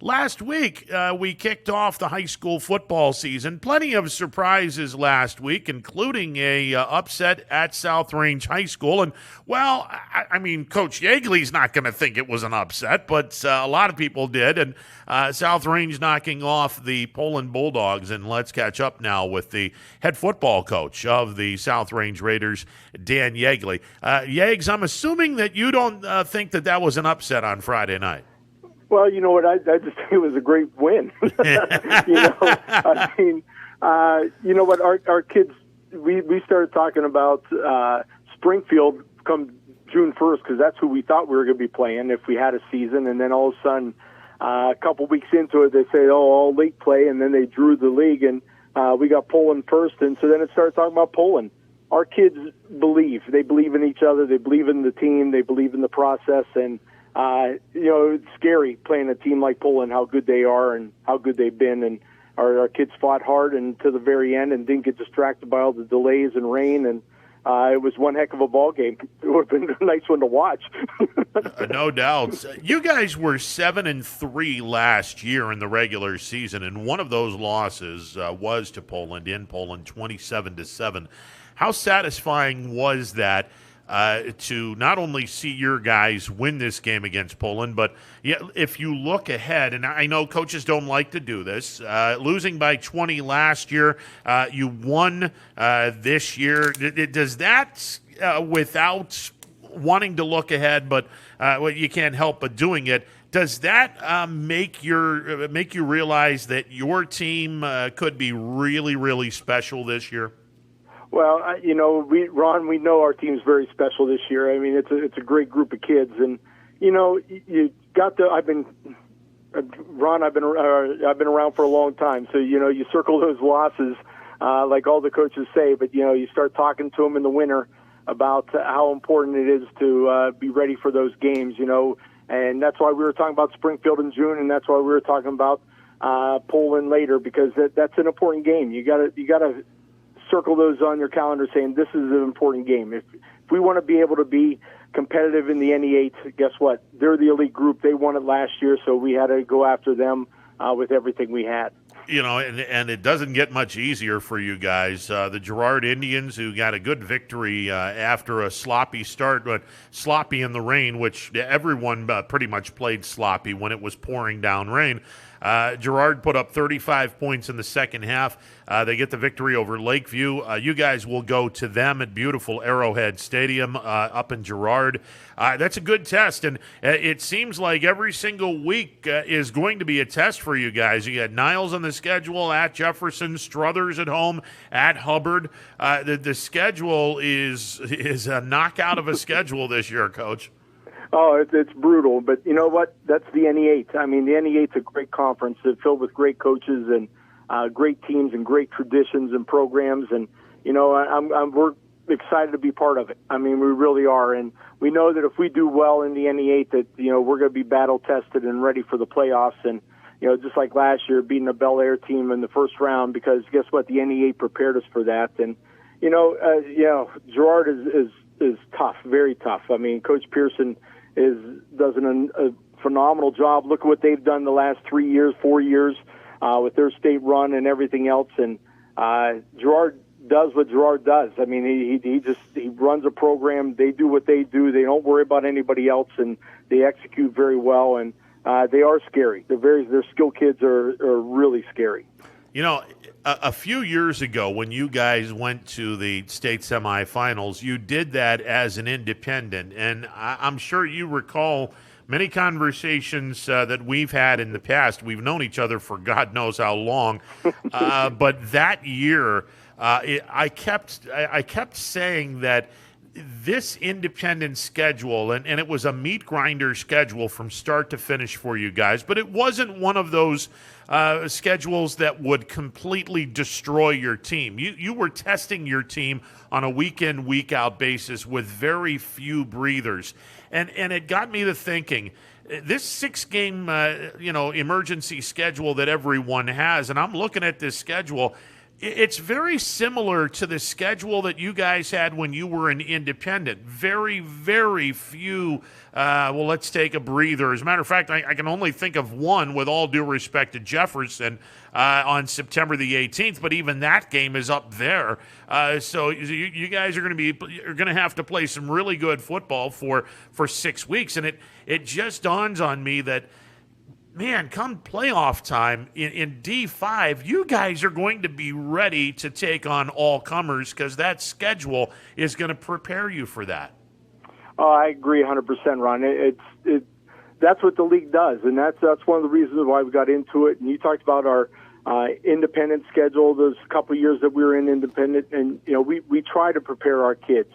Last week, we kicked off the high school football season. Plenty of surprises last week, including a upset at South Range High School. And, well, I mean, Coach Yeagley's not going to think it was an upset, but a lot of people did. And South Range knocking off the Poland Bulldogs. And let's catch up now with the head football coach of the South Range Raiders, Dan Yeagley. Yeags, I'm assuming that you don't think that was an upset on Friday night. Well, you know what? I just think it was a great win. I mean, you know what? Our kids, we started talking about Springfield come June 1st because that's who we thought we were going to be playing if we had a season. And then all of a sudden, a couple weeks into it, they say, all late play, and then they drew the league, and we got Poland first. And so then it started talking about Poland. Our kids believe. They believe in each other. They believe in the team. They believe in the process. And it's scary playing a team like Poland, how good they are and how good they've been. And our kids fought hard and to the very end and didn't get distracted by all the delays and rain. And it was one heck of a ball game. It would have been a nice one to watch. No doubt. You guys were 7-3 last year in the regular season, and one of those losses was to Poland, in Poland, 27-7. How satisfying was that to not only see your guys win this game against Poland, but if you look ahead, and I know coaches don't like to do this, losing by 20 last year, you won this year. Does that, without wanting to look ahead, but you can't help but doing it, does that make you realize that your team could be really, really special this year? Well, Ron, we know our team's very special this year. I mean, it's a great group of kids, and you got the. I've been around for a long time, so you circle those losses, like all the coaches say. But you start talking to them in the winter about how important it is to be ready for those games. And that's why we were talking about Springfield in June, and that's why we were talking about Poland later, because that's an important game. You gotta circle those on your calendar saying this is an important game. If we want to be able to be competitive in the NE8, guess what? They're the elite group. They won it last year, so we had to go after them with everything we had. And it doesn't get much easier for you guys. The Girard Indians, who got a good victory after a sloppy start, but sloppy in the rain, which everyone pretty much played sloppy when it was pouring down rain. Girard put up 35 points in the second half. They get the victory over Lakeview. You guys will go to them at beautiful Arrowhead Stadium up in Girard. That's a good test, and it seems like every single week is going to be a test for you guys. You got Niles on the schedule, at Jefferson, Struthers at home, at Hubbard. The schedule is a knockout of a schedule this year, Coach. Oh, it's brutal, but you know what? That's the NE8. I mean, the NE8's a great conference. It's filled with great coaches and great teams and great traditions and programs, and we're excited to be part of it. I mean, we really are, and we know that if we do well in the NE8, that we're going to be battle tested and ready for the playoffs. And just like last year, beating a Bel Air team in the first round, because guess what? The NE8 prepared us for that, and Girard is tough, very tough. I mean, Coach Pearson does a phenomenal job. Look at what they've done the last 4 years with their state run and everything else. And Girard does what Girard does. I mean, he runs a program. They do what they do. They don't worry about anybody else, and they execute very well. And they are scary. Their skill kids are really scary. A few years ago when you guys went to the state semifinals, you did that as an independent, and I'm sure you recall many conversations that we've had in the past. We've known each other for God knows how long, but that year I kept saying that this independent schedule, and it was a meat grinder schedule from start to finish for you guys, but it wasn't one of those schedules that would completely destroy your team. You were testing your team on a week-in, week-out basis with very few breathers. And it got me to thinking, this 6-game emergency schedule that everyone has, and I'm looking at this schedule, It's very similar to the schedule that you guys had when you were an independent. Very, very few. Well, let's take a breather. As a matter of fact, I can only think of one, with all due respect to Jefferson, on September the 18th. But even that game is up there. So you guys are going to have to play some really good football for 6 weeks, and it just dawns on me that, man, come playoff time in D5, you guys are going to be ready to take on all comers, because that schedule is going to prepare you for that. Oh, I agree 100%, Ron. That's what the league does, and that's one of the reasons why we got into it. And you talked about our independent schedule. Those couple of years that we were in independent, and we try to prepare our kids.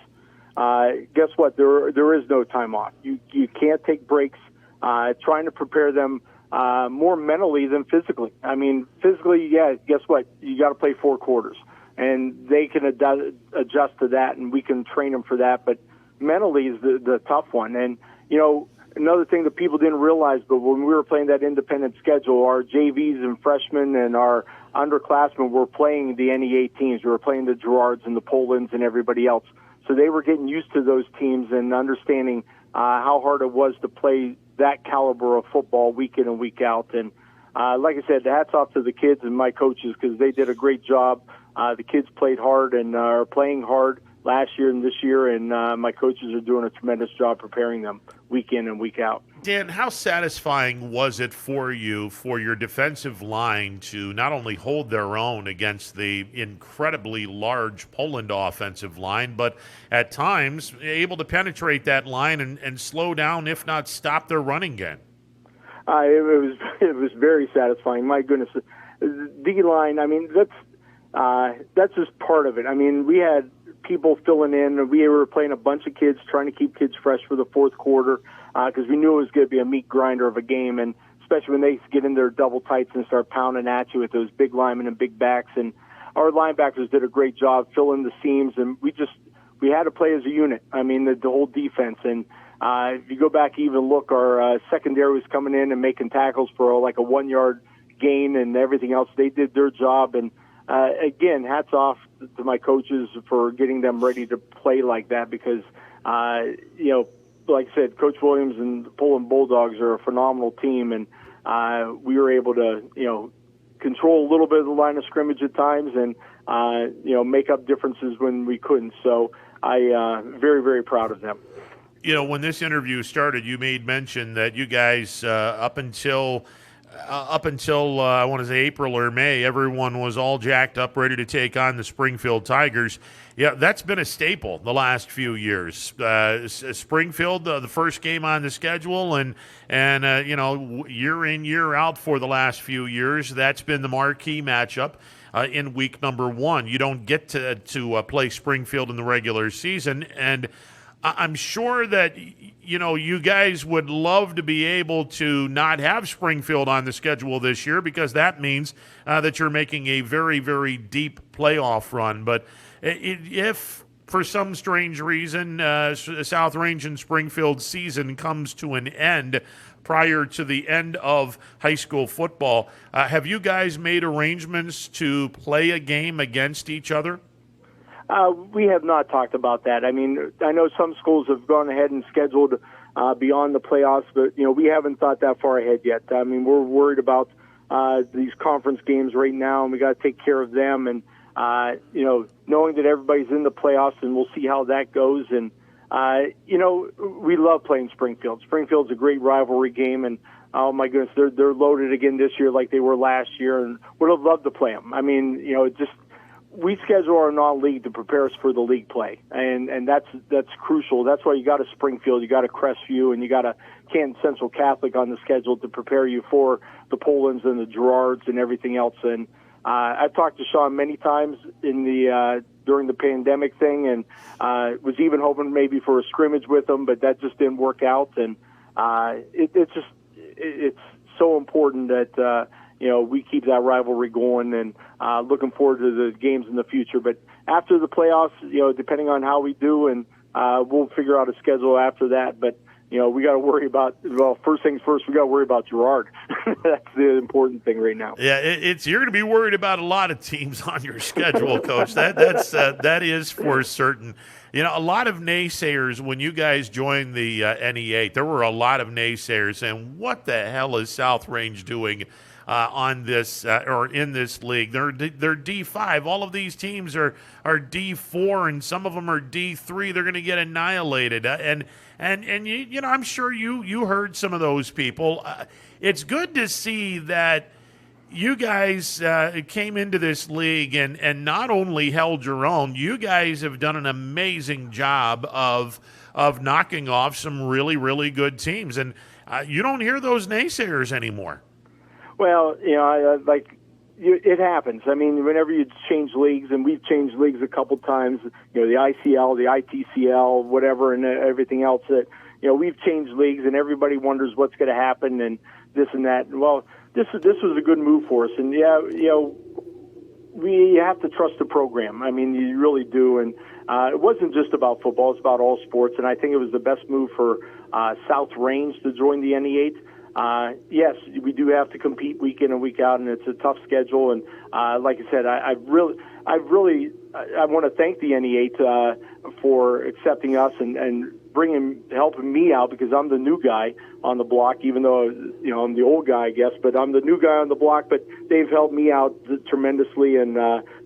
Guess what? There is no time off. You can't take breaks. Trying to prepare them more mentally than physically. I mean, physically, yeah, guess what? You got to play 4 quarters, and they can adjust to that, and we can train them for that. But mentally is the tough one. And, another thing that people didn't realize, but when we were playing that independent schedule, our JVs and freshmen and our underclassmen were playing the NEA teams. We were playing the Girards and the Polands and everybody else. So they were getting used to those teams and understanding how hard it was to play that caliber of football week in and week out. And like I said, hats off to the kids and my coaches, because they did a great job. The kids played hard and are playing hard last year and this year, and my coaches are doing a tremendous job preparing them week in and week out. Dan, how satisfying was it for you, for your defensive line, to not only hold their own against the incredibly large Poland offensive line, but at times able to penetrate that line and slow down, if not stop, their running game? It was very satisfying. My goodness, the D-line, I mean, that's just part of it. I mean, we had people filling in, and we were playing a bunch of kids, trying to keep kids fresh for the fourth quarter, because we knew it was going to be a meat grinder of a game, and especially when they get in their double tights and start pounding at you with those big linemen and big backs. And our linebackers did a great job filling the seams, and we had to play as a unit. I mean, the whole defense. And if you go back, even look, our secondary was coming in and making tackles for like a 1-yard gain and everything else. They did their job, and again, hats off to my coaches for getting them ready to play like that, because, like I said, Coach Williams and the Poland Bulldogs are a phenomenal team, and we were able to, control a little bit of the line of scrimmage at times and, make up differences when we couldn't. So very, very proud of them. When this interview started, you made mention that you guys, up until I want to say April or May, everyone was all jacked up, ready to take on the Springfield Tigers. Yeah, that's been a staple the last few years. Springfield, the first game on the schedule, and year in, year out for the last few years, that's been the marquee matchup in week number 1. You don't get to play Springfield in the regular season, and I'm sure that you guys would love to be able to not have Springfield on the schedule this year, because that means that you're making a very, very deep playoff run. But if for some strange reason South Range and Springfield season comes to an end prior to the end of high school football, have you guys made arrangements to play a game against each other? We have not talked about that. I mean, I know some schools have gone ahead and scheduled beyond the playoffs, but, we haven't thought that far ahead yet. I mean, we're worried about these conference games right now, and we got to take care of them. And, knowing that everybody's in the playoffs, and we'll see how that goes. And, we love playing Springfield. Springfield's a great rivalry game, and oh my goodness, they're loaded again this year like they were last year, and would have loved to play them. I mean, we schedule our non-league to prepare us for the league play, and that's crucial. That's why you got a Springfield, you got a Crestview, and you got a Canton Central Catholic on the schedule to prepare you for the Polands and the Girards and everything else. And I've talked to Sean many times during the pandemic thing, and was even hoping maybe for a scrimmage with them, but that just didn't work out. And it's so important that we keep that rivalry going, and looking forward to the games in the future. But after the playoffs, depending on how we do, and we'll figure out a schedule after that. But, we got to worry about, well, first things first, we got to worry about Girard. That's the important thing right now. Yeah, you're going to be worried about a lot of teams on your schedule, Coach. That is for certain. A lot of naysayers when you guys joined the NE8. There were a lot of naysayers saying, "What the hell is South Range doing on this or in this league? They're D5. All of these teams are D4, and some of them are D3. They're going to get annihilated." And I'm sure you heard some of those people. It's good to see that you guys came into this league and not only held your own. You guys have done an amazing job of knocking off some really, really good teams, and you don't hear those naysayers anymore. Well, it happens. I mean, whenever you change leagues, and we've changed leagues a couple times, the ICL, the ITCL, whatever, and everything else that, we've changed leagues, and everybody wonders what's going to happen and this and that. Well, this was a good move for us, and we have to trust the program. I mean, you really do, and it wasn't just about football; it's about all sports. And I think it was the best move for South Range to join the NE8. Yes, we do have to compete week in and week out, and it's a tough schedule. And like I said, I really want to thank the NE8 for accepting us and helping me out, because I'm the new guy on the block, even though I'm the old guy, I guess. But I'm the new guy on the block. But they've helped me out tremendously and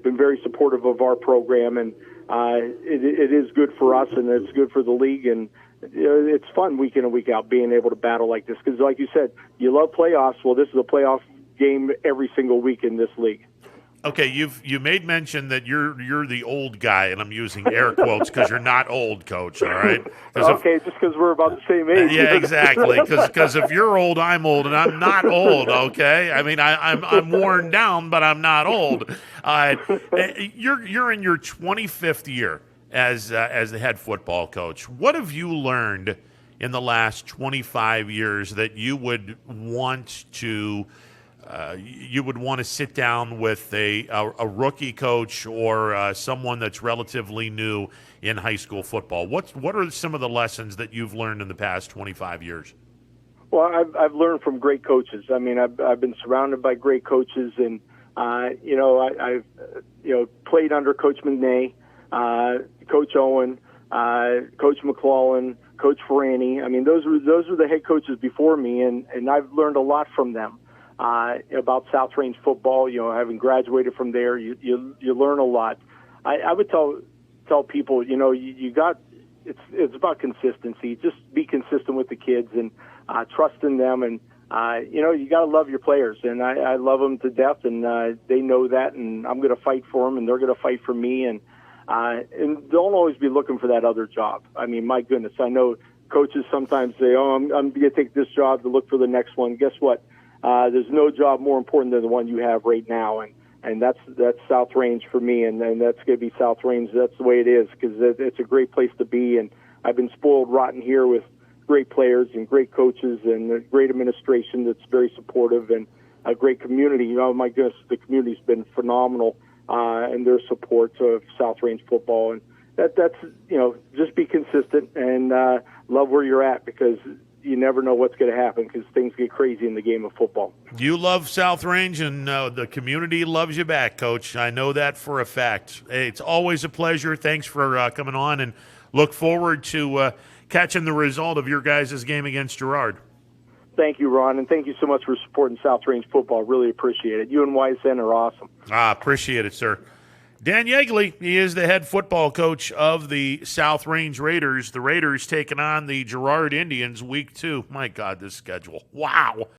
been very supportive of our program. And it is good for us, and it's good for the league. And it's fun week in and week out being able to battle like this, because like you said, you love playoffs. Well, this is a playoff game every single week in this league. Okay, you made mention that you're the old guy, and I'm using air quotes because you're not old, Coach. All right. Okay, just because we're about the same age. Yeah, exactly. Because if you're old, I'm old, and I'm not old. Okay. I mean, I'm worn down, but I'm not old. You're in your 25th year as the head football coach. What have you learned in the last 25 years that you would want to sit down with a rookie coach or someone that's relatively new in high school football? What are some of the lessons that you've learned in the past 25 years? Well, I've learned from great coaches. I mean, I've been surrounded by great coaches, and I've played under Coach McNay, Coach Owen, Coach McClellan, Coach Ferrani. I mean, those were the head coaches before me, and I've learned a lot from them about South Range football. Having graduated from there, you learn a lot. I would tell people, it's about consistency. Just be consistent with the kids and trust in them, and you got to love your players, and I love them to death, and they know that, and I'm going to fight for them, and they're going to fight for me, and don't always be looking for that other job. I mean, my goodness, I know coaches sometimes say, "Oh, I'm going to take this job to look for the next one." Guess what? There's no job more important than the one you have right now, and that's South Range for me, and that's going to be South Range. That's the way it is, because it's a great place to be, and I've been spoiled rotten here with great players and great coaches and a great administration that's very supportive, and a great community. My goodness, the community's been phenomenal in their support of South Range football, and that's just be consistent and love where you're at, because you never know what's going to happen, because things get crazy in the game of football. You love South Range, and the community loves you back, Coach. I know that for a fact. It's always a pleasure. Thanks for coming on, and look forward to catching the result of your guys' game against Girard. Thank you, Ron, and thank you so much for supporting South Range football. Really appreciate it. You and YSN are awesome. Appreciate it, sir. Dan Yeagley, he is the head football coach of the South Range Raiders. The Raiders taking on the Girard Indians week 2. My God, this schedule. Wow.